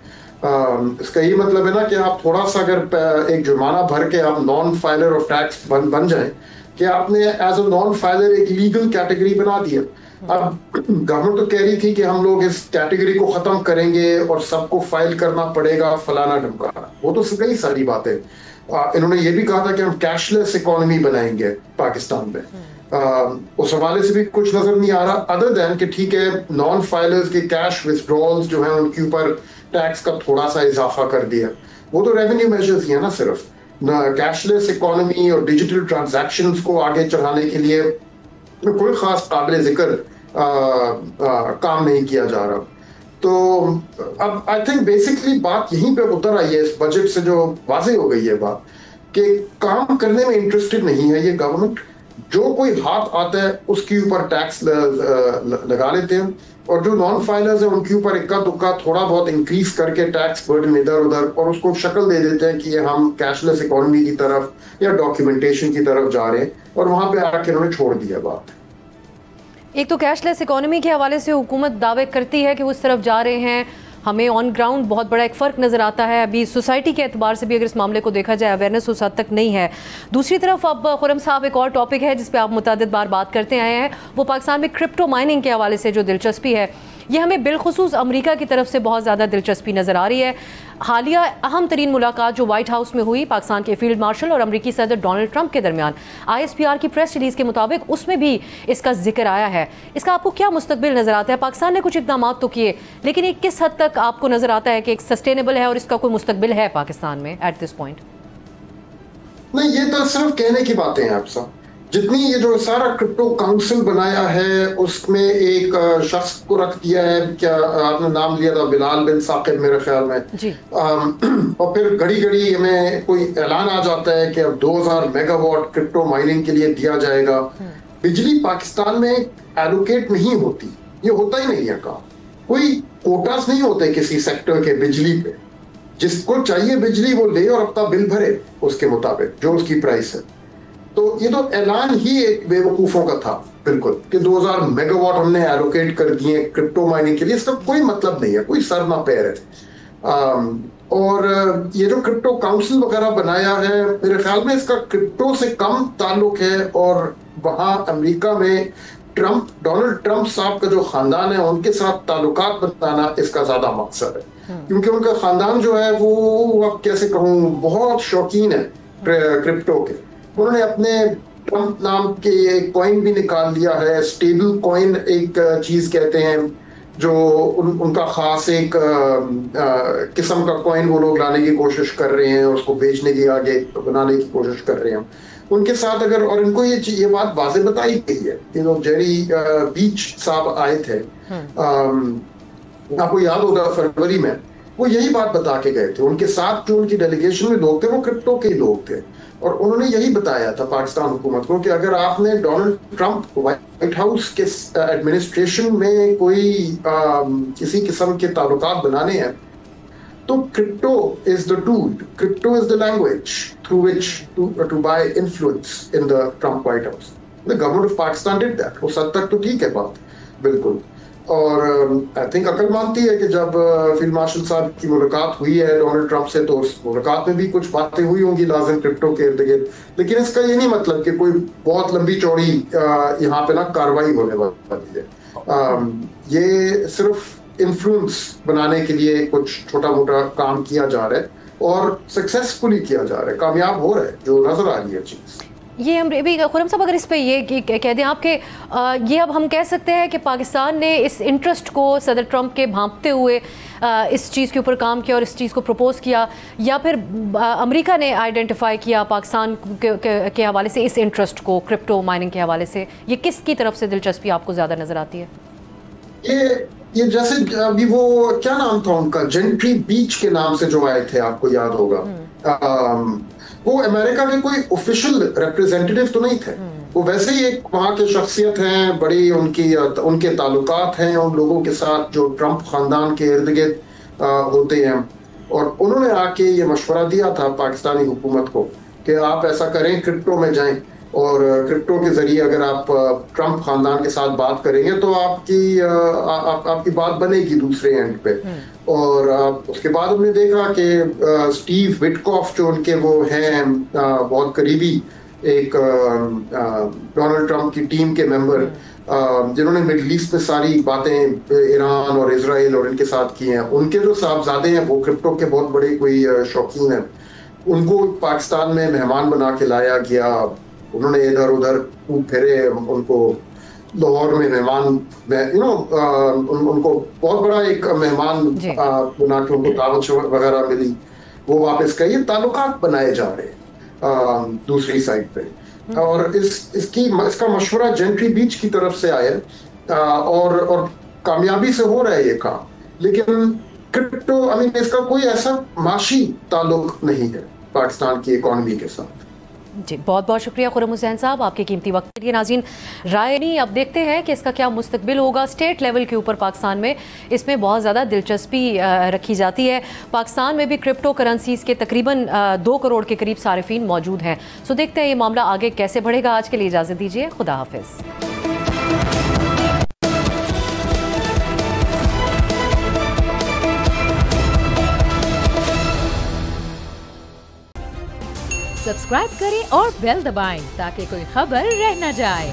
इसका ये मतलब है ना कि आप थोड़ा सा अगर एक जुर्माना भर के आप नॉन फाइलर और टैक्स बन जाए कि आपने एज अ नॉन फाइलर एक लीगल कैटेगरी बना दिया। अब गवर्नमेंट तो कह रही थी कि हम लोग इस कैटेगरी को खत्म करेंगे और सबको फाइल करना पड़ेगा, फलाना ढमकाना, वो तो कई सारी बातें। इन्होंने ये भी कहा था कि हम कैशलेस इकोनॉमी बनाएंगे पाकिस्तान में। उस हवाले से भी कुछ नजर नहीं आ रहा, अदर देन कि ठीक है नॉन फाइलर्स के कैश विथड्रॉल्स जो है उनके ऊपर टैक्स का थोड़ा सा इजाफा कर दिया। वो तो रेवेन्यू मेजर्स ही है ना, सिर्फ कैशलेस इकोनॉमी और डिजिटल ट्रांजैक्शंस को आगे चढ़ाने के लिए कोई खास काबिल जिक्र काम नहीं किया जा रहा। तो अब आई थिंक बेसिकली बात यहीं पे उतर आई है, इस बजट से जो वाज़ेह हो गई है बात कि काम करने में इंटरेस्टेड नहीं है ये गवर्नमेंट। जो कोई हाथ आता है उसके ऊपर टैक्स लगा लेते हैं, और जो नॉन फाइलर्स हैं उनके ऊपर इक्का दुक्का थोड़ा बहुत इंक्रीज करके टैक्स बर्डन इधर उधर, और उसको शक्ल दे देते हैं कि ये हम कैशलेस इकोनॉमी की तरफ या डॉक्यूमेंटेशन की तरफ जा रहे हैं, और वहां पे आके उन्होंने छोड़ दिया बात। एक तो कैशलेस इकोनॉमी के हवाले से हुकूमत दावे करती है कि वो इस तरफ जा रहे हैं, हमें ऑन ग्राउंड बहुत बड़ा एक फ़र्क नज़र आता है। अभी सोसाइटी के एतबार से भी अगर इस मामले को देखा जाए अवेयरनेस उस हद तक नहीं है। दूसरी तरफ अब खुरम साहब एक और टॉपिक है जिस पे आप मुतअद्दिद बार बात करते आए हैं, वो पाकिस्तान में क्रिप्टो माइनिंग के हवाले से जो दिलचस्पी है, ये हमें बिलखुसूस अमेरिका की तरफ से बहुत ज़्यादा दिलचस्पी नज़र आ रही है। हालिया अहम तरीन मुलाकात जो वाइट हाउस में हुई पाकिस्तान के फील्ड मार्शल और अमरीकी सदर डोनाल्ड ट्रंप के दरमियान, ISPR की प्रेस रिलीज़ के मुताबिक उसमें भी इसका जिक्र आया है। इसका आपको क्या मुस्तकबिल नज़र आता है? पाकिस्तान ने कुछ इक़दाम तो किए, लेकिन ये किस हद तक आपको नज़र आता है कि एक सस्टेनेबल है और इसका कोई मुस्तकबिल है पाकिस्तान में एट दिस पॉइंट? नहीं, ये तो सिर्फ कहने की बातें हैं आप सब। जितनी ये जो सारा क्रिप्टो काउंसिल बनाया है उसमें एक शख्स को रख दिया है, क्या आपने नाम लिया था, बिलाल बिन साकिब मेरे ख्याल में जी। और फिर घड़ी घड़ी हमें कोई ऐलान आ जाता है कि अब 2000 मेगावाट क्रिप्टो माइनिंग के लिए दिया जाएगा। बिजली पाकिस्तान में एलोकेट नहीं होती, ये होता ही नहीं है काम, कोई कोटास नहीं होते किसी सेक्टर के बिजली पे। जिसको चाहिए बिजली वो ले और अपना बिल भरे उसके मुताबिक जो उसकी प्राइस है। तो ये तो ऐलान ही एक बेवकूफों का था बिल्कुल कि 2000 मेगावाट हमने एलोकेट कर दिए क्रिप्टो माइनिंग के लिए। इसका कोई मतलब नहीं है, कोई सर ना पैर है। और ये जो क्रिप्टो काउंसिल वगैरह बनाया है, मेरे ख्याल में इसका क्रिप्टो से कम ताल्लुक है, और वहाँ अमेरिका में डोनाल्ड ट्रंप साहब का जो खानदान है उनके साथ ताल्लुकात बनाना इसका ज्यादा मकसद है। क्योंकि उनका खानदान जो है वो अब कैसे कहूँ बहुत शौकीन है क्रिप्टो के। उन्होंने अपने ट्रंप नाम के एक कॉइन भी निकाल लिया है, स्टेबल कॉइन एक चीज कहते हैं, जो उनका खास एक किस्म का कॉइन वो लोग लाने की कोशिश कर रहे हैं, उसको बेचने की आगे बनाने की कोशिश कर रहे हैं उनके साथ। अगर और इनको ये बात वाज़े बताई गई है कि जेरी बीच साहब आए थे, आपको याद होगा फरवरी में, वो यही बात बता के गए थे। उनके साथ जो उनकी डेलीगेशन में लोग थे वो क्रिप्टो के ही लोग थे, और उन्होंने यही बताया था पाकिस्तान हुकूमत को कि अगर आपने डोनाल्ड ट्रंप व्हाइट हाउस के एडमिनिस्ट्रेशन में कोई किसी किस्म के ताल्लुकात बनाने हैं तो crypto is the tool, crypto is the language through which to buy influence in the Trump White House. The government of Pakistan did that. उस हद तक तो ठीक है बात बिल्कुल। और आई थिंक अकल मानती है कि जब फील्ड मार्शल साहब की मुलाकात हुई है डोनाल्ड ट्रंप से, तो उस मुलाकात में भी कुछ बातें हुई होंगी लाजिम क्रिप्टो के इर्द गिर्द, लेकिन इसका ये नहीं मतलब कि कोई बहुत लंबी चौड़ी यहाँ पे ना कार्रवाई होने वाली है। ये सिर्फ इन्फ्लुएंस बनाने के लिए कुछ छोटा मोटा काम किया जा रहा है, और सक्सेसफुली किया जा रहा है, कामयाब हो रहा है, जो नजर आ रही है चीज़। ये हम भी खुरम साहब अगर इस पे ये कह दें आपके, ये अब हम कह सकते हैं कि पाकिस्तान ने इस इंटरेस्ट को सदर ट्रंप के भांपते हुए इस चीज़ के ऊपर काम किया और इस चीज़ को प्रपोज किया, या फिर अमेरिका ने आइडेंटिफाई किया पाकिस्तान के हवाले से इस इंटरेस्ट को क्रिप्टो माइनिंग के हवाले से? ये किसकी तरफ से दिलचस्पी आपको ज़्यादा नज़र आती है? ये जैसे अभी वो क्या नाम था उनका, जेंट्री बीच के नाम से जो आए थे, आपको याद होगा, वो अमेरिका के कोई ऑफिशियल रिप्रेजेंटेटिव तो नहीं थे, वो वैसे ही एक वहाँ के शख्सियत हैं, बड़ी उनके ताल्लुकात हैं उन लोगों के साथ जो ट्रंप खानदान के इर्द गिर्द होते हैं। और उन्होंने आके ये मशवरा दिया था पाकिस्तानी हुकूमत को कि आप ऐसा करें, क्रिप्टो में जाएं, और क्रिप्टो के जरिए अगर आप ट्रंप खानदान के साथ बात करेंगे तो आपकी बात बनेगी दूसरे एंड पे। और उसके बाद हमने देखा कि स्टीव विटकॉफ जो उनके वो हैं बहुत करीबी एक डोनाल्ड ट्रंप की टीम के मेंबर जिन्होंने मिडल ईस्ट में सारी बातें ईरान और इजराइल और इनके साथ की हैं, उनके जो साहबजादे हैं वो क्रिप्टो के बहुत बड़े कोई शौकीन हैं, उनको पाकिस्तान में मेहमान बना के लाया गया। उन्होंने इधर उधर खूब फिरे, उनको लाहौर में मेहमान उनको बहुत बड़ा एक मेहमान बना के उनको दावत वगैरह मिली, वो वापस गए। ये ताल्लुकात बनाए जा रहे हैं दूसरी साइड पे, और इसका मशवरा जेंट्री बीच की तरफ से आया और कामयाबी से हो रहा है ये काम। लेकिन क्रिप्टो इसका कोई ऐसा माशी ताल्लुक नहीं है पाकिस्तान की इकोनॉमी के साथ। जी, बहुत बहुत शुक्रिया खुर्रम हुसैन साहब आपके कीमती वक्त के लिए। नाज़रीन, राय नहीं, अब देखते हैं कि इसका क्या मुस्तकबिल होगा। स्टेट लेवल के ऊपर पाकिस्तान में इसमें बहुत ज़्यादा दिलचस्पी रखी जाती है। पाकिस्तान में भी क्रिप्टो करेंसीज़ के तकरीबन 2 करोड़ के करीब सारिफीन मौजूद हैं। सो देखते हैं ये मामला आगे कैसे बढ़ेगा। आज के लिए इजाज़त दीजिए, खुदा हाफिज़। सब्सक्राइब करें और बेल दबाएं ताकि कोई खबर रह न जाए।